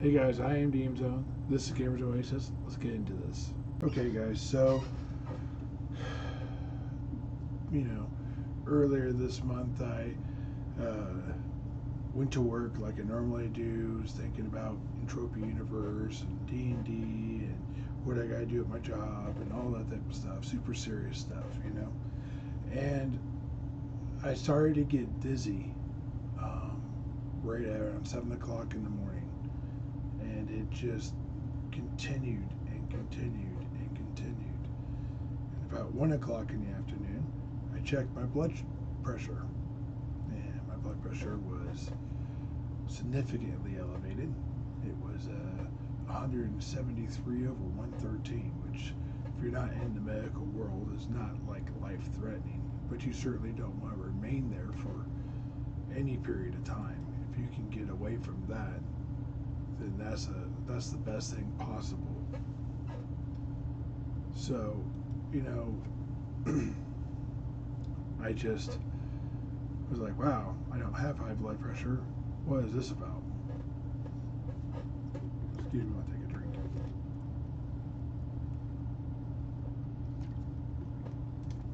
Hey guys, I am DM Zone. This is Gamers Oasis. Let's get into this. Okay, guys, so earlier this month I went to work like I normally do, was thinking about Entropia Unverse and D&D and what I gotta do at my job and all that type of stuff, super serious stuff, And I started to get dizzy right around 7 o'clock in the morning, and it just continued and continued and continued. And about 1 o'clock in the afternoon, I checked my blood pressure, and my blood pressure was significantly elevated. It was 173 over 113, which, if you're not in the medical world, is not like life-threatening, but you certainly don't want to remain there for any period of time. If you can get away from that, then that's the best thing possible. So, I just was like, wow, I don't have high blood pressure. What is this about? Excuse me, I'll take a drink.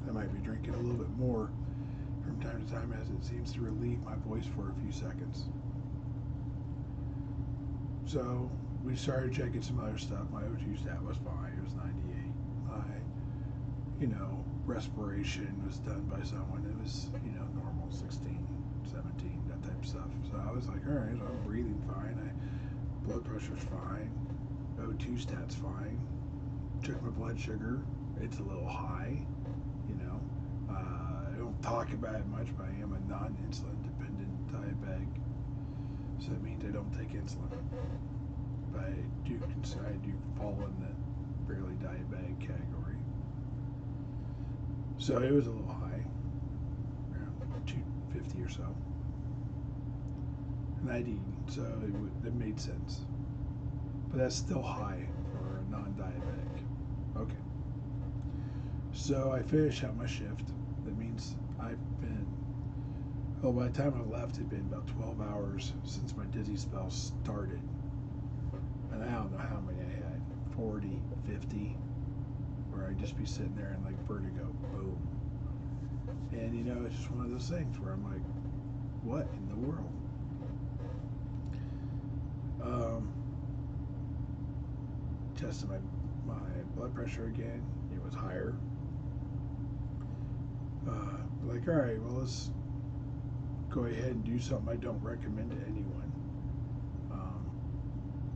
I might be drinking a little bit more from time to time, as it seems to relieve my voice for a few seconds. So we started checking some other stuff. My O2 stat was fine. It was 98. Respiration was done by someone. It was, normal, 16, 17, that type of stuff. So I was like, all right, I'm breathing fine. Blood pressure's fine. O2 stat's fine. Check my blood sugar. It's a little high. I don't talk about it much, but I am a non-insulin dependent diabetic. So that means I don't take insulin. But I do fall in the barely diabetic category. So it was a little high, around 250 or so. And I'd eaten, so it made sense. But that's still high for a non-diabetic. Okay. So I finished out my shift. That means by the time I left, it'd been about 12 hours since my dizzy spell started. And I don't know how many I had, 40, 50, where I'd just be sitting there and like vertigo, boom. And it's just one of those things where I'm like, what in the world? Tested my blood pressure again. It was higher. Like, all right, well, let's go ahead and do something I don't recommend to anyone.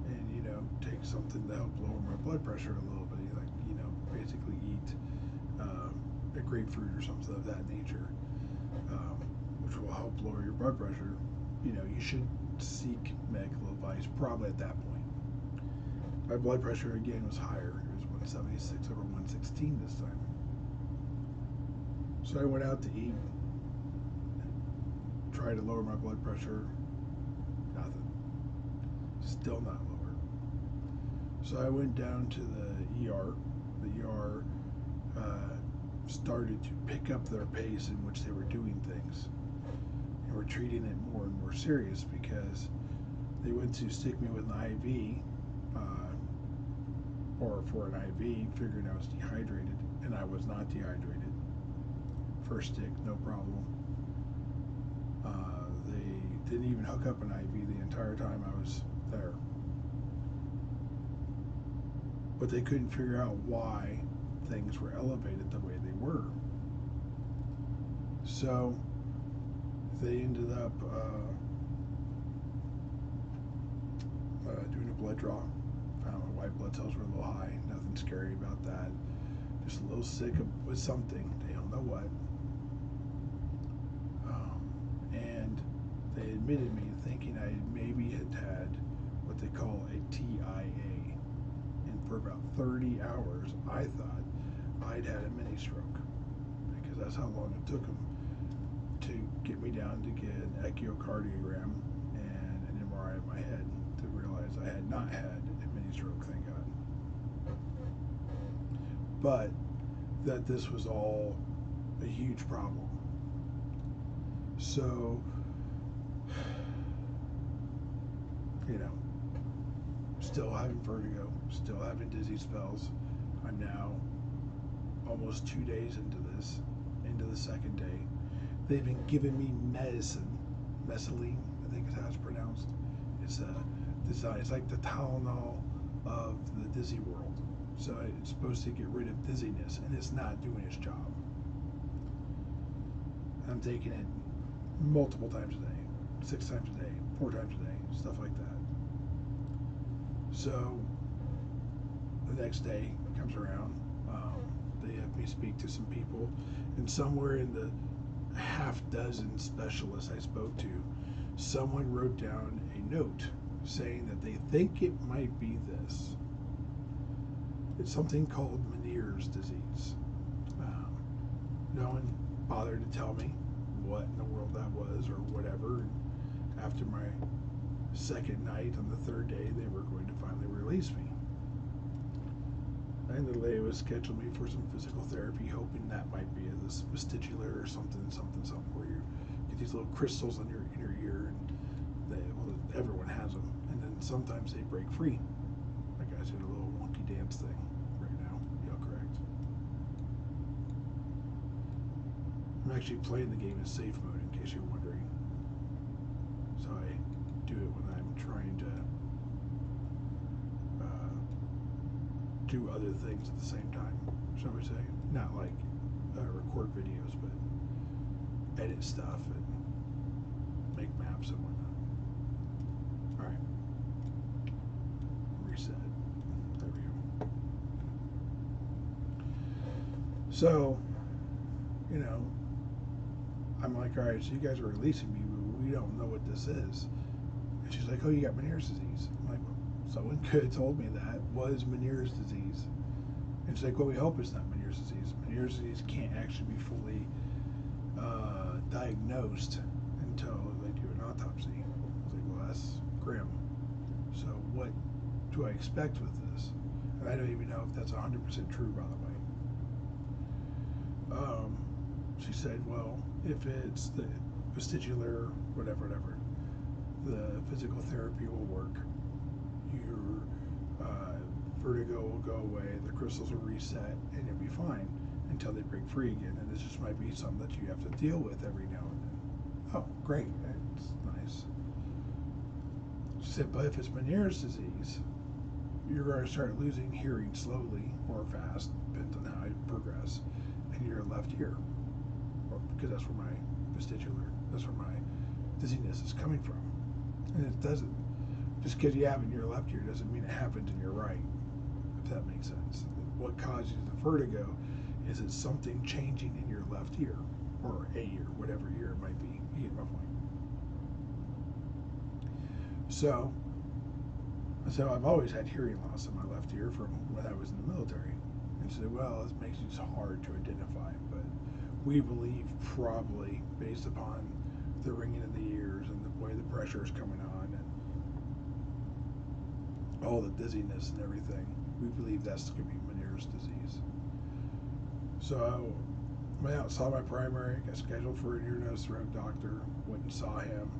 And take something to help lower my blood pressure a little bit. Like, basically eat a grapefruit or something of that nature, which will help lower your blood pressure. You should seek medical advice probably at that point. My blood pressure again was higher. It was 176 over 116 this time. So I went out to eat, tried to lower my blood pressure. Nothing. Still not lower. So I went down to the ER. The ER started to pick up their pace in which they were doing things. And were treating it more and more serious, because they went to stick me with an IV, or for an IV, figuring I was dehydrated, and I was not dehydrated. First stick, no problem. They didn't even hook up an IV the entire time I was there. But they couldn't figure out why things were elevated the way they were. So they ended up doing a blood draw. Found my white blood cells were a little high. Nothing scary about that. Just a little sick with something. They don't know what. And they admitted me thinking I maybe had what they call a TIA. And for about 30 hours, I thought I'd had a mini stroke, because that's how long it took them to get me down to get an echocardiogram and an MRI of my head to realize I had not had a mini stroke, thank God. But that this was all a huge problem. So, still having vertigo, still having dizzy spells. I'm now almost 2 days into this, into the second day. They've been giving me medicine, mesaline, I think is how it's pronounced. It's designed. It's like the Tylenol of the dizzy world. So it's supposed to get rid of dizziness, and it's not doing its job. I'm taking it multiple times a day, 6 times a day, 4 times a day, stuff like that. So the next day comes around. They have me speak to some people, and somewhere in the half dozen specialists I spoke to, someone wrote down a note saying that they think it might be this. It's something called Meniere's disease. No one bothered to tell me what in the world that was or whatever. And after my second night, on the third day, they were going to finally release me. And the lady was scheduling me for some physical therapy, hoping that might be this vestibular or something, where you get these little crystals on your inner ear, and everyone has them. And then sometimes they break free. That guy's doing a little wonky dance thing right now. Y'all correct? I'm actually playing the game in safe mode, in case you're wondering. So I do it when I'm trying to do other things at the same time, shall we say. Not like record videos, but edit stuff and make maps and whatnot. Alright. Reset. There we go. So, I'm like, alright, so you guys are releasing me, but we don't know what this is. And she's like, oh, you got Meniere's disease. I'm like, well, someone could have told me that was Meniere's disease. And she's like, well, we hope it's not Meniere's disease. Meniere's disease can't actually be fully diagnosed until they do an autopsy. I was like, well, that's grim. So what do I expect with this? And I don't even know if that's 100% true, by the way. She said, well, if it's the vestibular, whatever, the physical therapy will work. Your vertigo will go away, the crystals will reset, and you'll be fine until they break free again. And this just might be something that you have to deal with every now and then. Oh, great. That's nice. She said, but if it's Meniere's disease, you're going to start losing hearing slowly or fast, depends on how you progress, in your left ear. Because that's where my that's where my dizziness is coming from. And it doesn't, just because you have it in your left ear doesn't mean it happens in your right, if that makes sense. What causes the vertigo is it's something changing in your left ear, or a ear, whatever ear it might be. You get my point. So I've always had hearing loss in my left ear from when I was in the military. And she said, well, this makes it hard to identify, but we believe probably based upon the ringing in the ears and the way the pressure is coming on and all the dizziness and everything, we believe that's going to be Meniere's disease. So I went out, saw my primary, got scheduled for an ear, nose, throat doctor, went and saw him.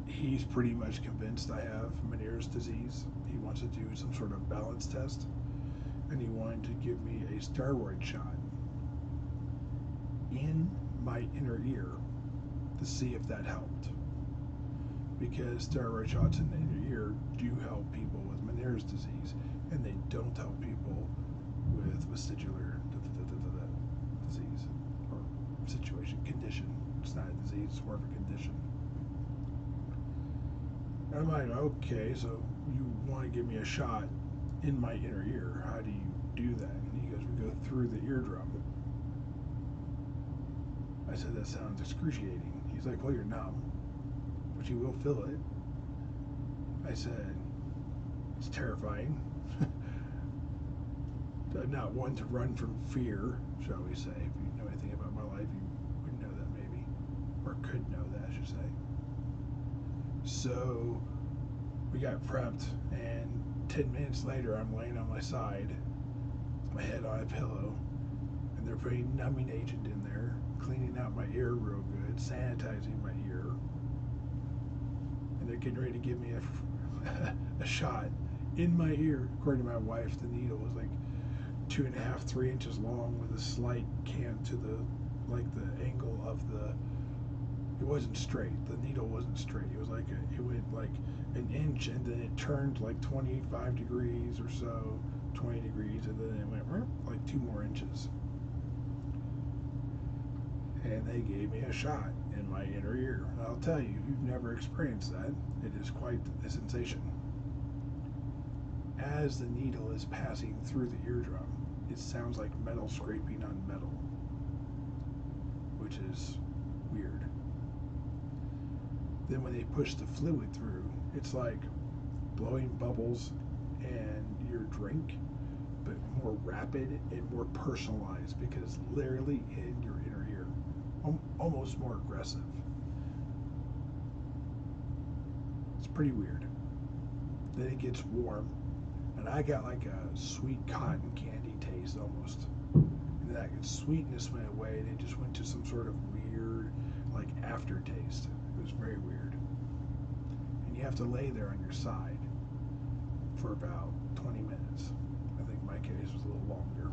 He's pretty much convinced I have Meniere's disease. He wants to do some sort of balance test, and he wanted to give me a steroid shot in my inner ear to see if that helped. Because steroid shots in the inner ear do help people with Meniere's disease, and they don't help people with vestibular disease or condition. It's not a disease, it's more of a condition. And I'm like, okay, so you want to give me a shot in my inner ear. How do you do that? And he goes, we go through the eardrum. I said, that sounds excruciating. He's like, well, you're numb, but you will feel it. I said, it's terrifying. I'm not one to run from fear, shall we say. If you know anything about my life, you would know that maybe, or could know that, I should say. So we got prepped, and 10 minutes later, I'm laying on my side, my head on a pillow, and they're putting numbing agent in there, cleaning out my ear real good, sanitizing my ear, and they're getting ready to give me a shot in my ear. According to my wife, the needle was like 2.5, 3 inches long with a slight cant to the angle of the. It wasn't straight. The needle wasn't straight. It was like it went like an inch, and then it turned like 25 degrees or so, 20 degrees, and then it went like 2 more inches. And they gave me a shot in my inner ear. And I'll tell you, if you've never experienced that, it is quite a sensation. As the needle is passing through the eardrum, it sounds like metal scraping on metal, which is weird. Then when they push the fluid through, it's like blowing bubbles and your drink, but more rapid and more personalized because it's literally in your inner ear, almost more aggressive. It's pretty weird. Then it gets warm, and I got like a sweet cotton candy taste almost. And that sweetness went away, and it just went to some sort of weird, like aftertaste. It was very weird. And you have to lay there on your side for about 20 minutes. I think my case was a little longer.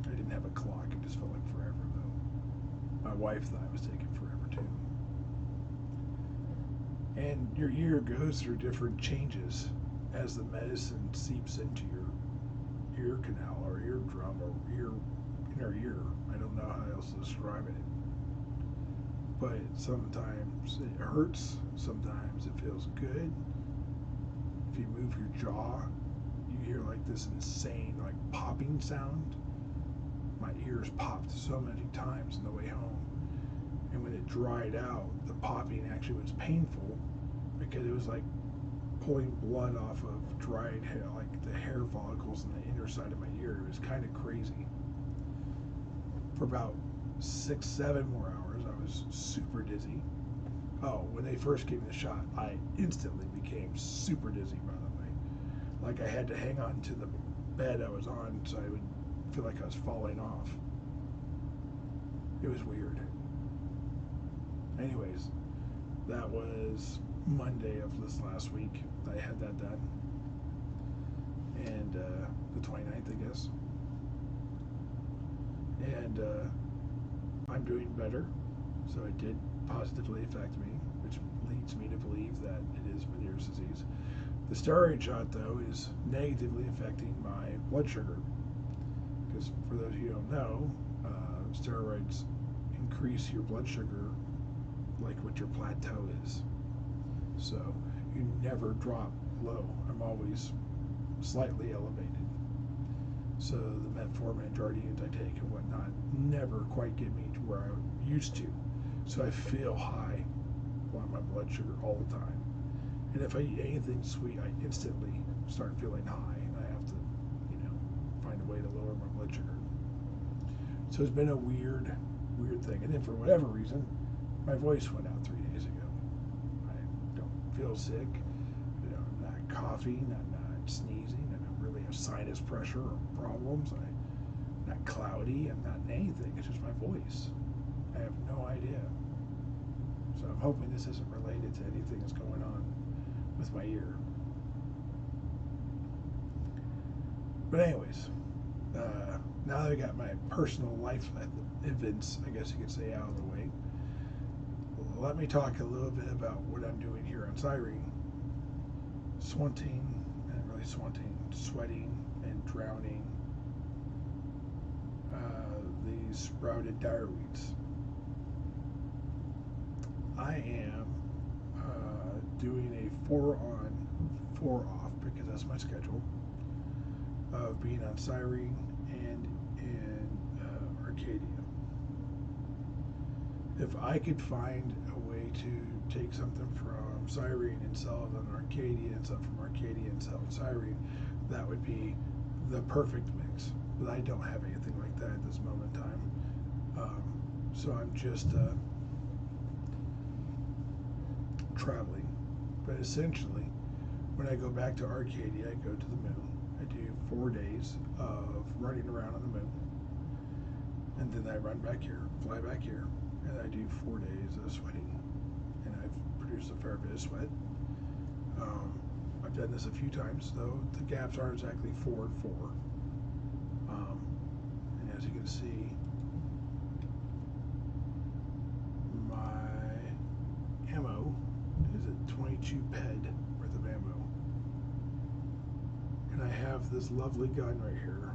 I didn't have a clock. It just felt like forever, though. My wife thought it was taking forever, too. And your ear goes through different changes as the medicine seeps into your ear canal or eardrum or inner ear. I don't know how else to describe it. But sometimes it hurts, sometimes it feels good. If you move your jaw, you hear like this insane like popping sound. My ears popped so many times on the way home. And when it dried out, the popping actually was painful because it was like pulling blood off of dried hair, like the hair follicles in the inner side of my ear. It was kind of crazy. For about 6-7 more hours, I was super dizzy. Oh, when they first gave me the shot, I instantly became super dizzy, by the way. Like I had to hang on to the bed I was on so I would feel like I was falling off. It was weird. Anyways, that was Monday of this last week. I had that done. And the 29th, I guess. And I'm doing better. So it did positively affect me, which leads me to believe that it is Meniere's disease. The steroid shot, though, is negatively affecting my blood sugar. Because for those of you who don't know, steroids increase your blood sugar like what your plateau is. So you never drop low. I'm always slightly elevated. So the metformin and Jardines I take and whatnot never quite get me to where I used to. So I feel high on my blood sugar all the time. And if I eat anything sweet, I instantly start feeling high, and I have to, find a way to lower my blood sugar. So it's been a weird thing. And then for whatever reason, my voice went out 3 days ago. I don't feel sick. I'm not coughing. I'm not sneezing. I don't really have sinus pressure or problems. I'm not cloudy. I'm not anything. It's just my voice. I have no idea. So I'm hoping this isn't related to anything that's going on with my ear. But anyways, now that I got my personal life events, I guess you could say, out of the way, let me talk a little bit about what I'm doing here on Cyrene. Sweating and drowning these sprouted direweeds. I am doing a 4 on, 4 off, because that's my schedule, of being on Cyrene and in Arcadia. If I could find a way to take something from Cyrene and sell it on Arcadia and something from Arcadia and sell it on Cyrene, that would be the perfect mix. But I don't have anything like that at this moment in time. So I'm just traveling. But essentially, when I go back to Arcadia, I go to the moon. I do 4 days of running around on the moon. And then I run back here, fly back here, and I do 4 days of sweating. And I've produced a fair bit of sweat. done this a few times, though the gaps aren't exactly 4 and 4. And as you can see, my ammo is at 22 ped worth of ammo. And I have this lovely gun right here.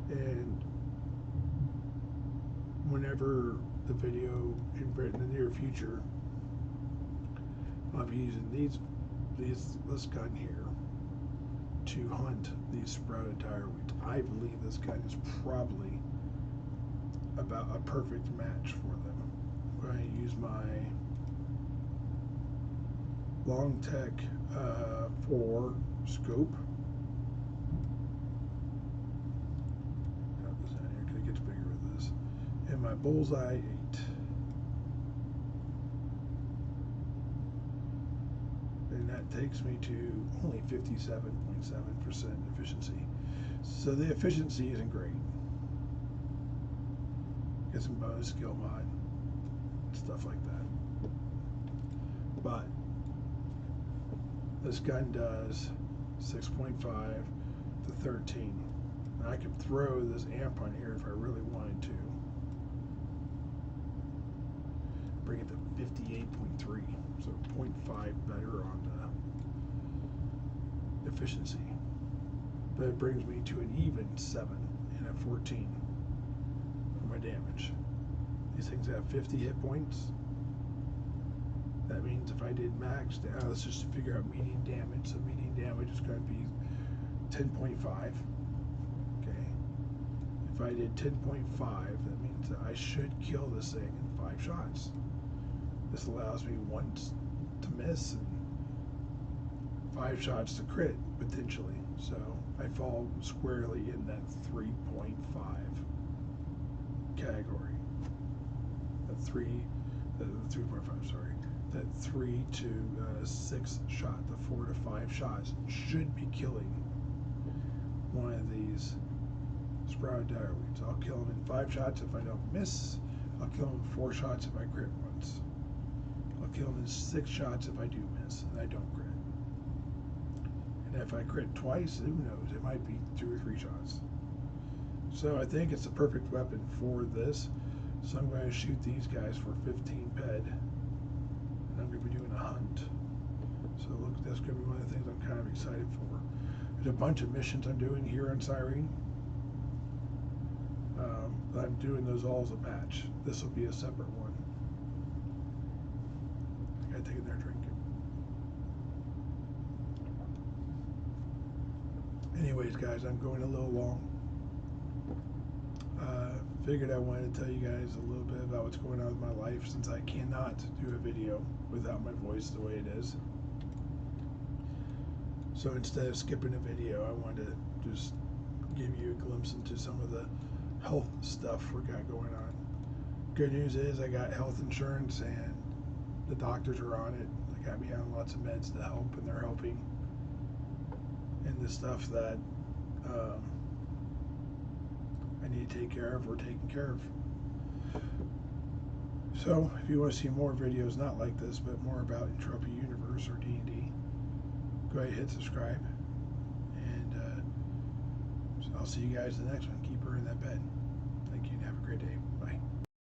And whenever the video in the near future, I'll be using this gun here to hunt these sprouted tireweeds. I believe this gun is probably about a perfect match for them. I'm going to use my Long Tech 4 scope. Got this out here because it gets bigger with this. And my Bullseye 8. And that takes me to only 57.7% efficiency. So the efficiency isn't great. Get some bonus skill mod, stuff like that. But this gun does 6.5 to 13. And I could throw this amp on here if I really wanted to. Bring it to 58.3, so 0.5 better on the efficiency. But it brings me to an even 7 and a 14 for my damage. These things have 50 hit points. That means if I did max, now let's just figure out median damage. So median damage is going to be 10.5. Okay. If I did 10.5, that means that I should kill this thing in 5 shots. This allows me once to miss and 5 shots to crit, potentially. So I fall squarely in that 3.5 category. That 3.5, sorry. That 3 to 6 shot, the 4 to 5 shots should be killing one of these sprouted tireweeds. I'll kill them in 5 shots if I don't miss. I'll kill them in 4 shots if I crit once. I'll kill them in 6 shots if I do miss and I don't crit. And if I crit twice, who knows? It might be 2 or 3 shots. So I think it's the perfect weapon for this. So I'm going to shoot these guys for 15 ped. And I'm going to be doing a hunt. So look, that's going to be one of the things I'm kind of excited for. There's a bunch of missions I'm doing here on Cyrene. But I'm doing those all as a batch. This will be a separate one. I gotta take it there, drink it. Anyways, guys, I'm going a little long. Figured I wanted to tell you guys a little bit about what's going on with my life, since I cannot do a video without my voice the way it is. So instead of skipping a video, I wanted to just give you a glimpse into some of the health stuff we got going on. Good news is I got health insurance and the doctors are on it. They got me on lots of meds to help, and they're helping. And the stuff that I need to take care of, we're taking care of. So if you want to see more videos not like this, but more about Entropia Unverse or D&D, go ahead and hit subscribe. And I'll see you guys in the next one. Keep her in that bed. Thank you and have a great day.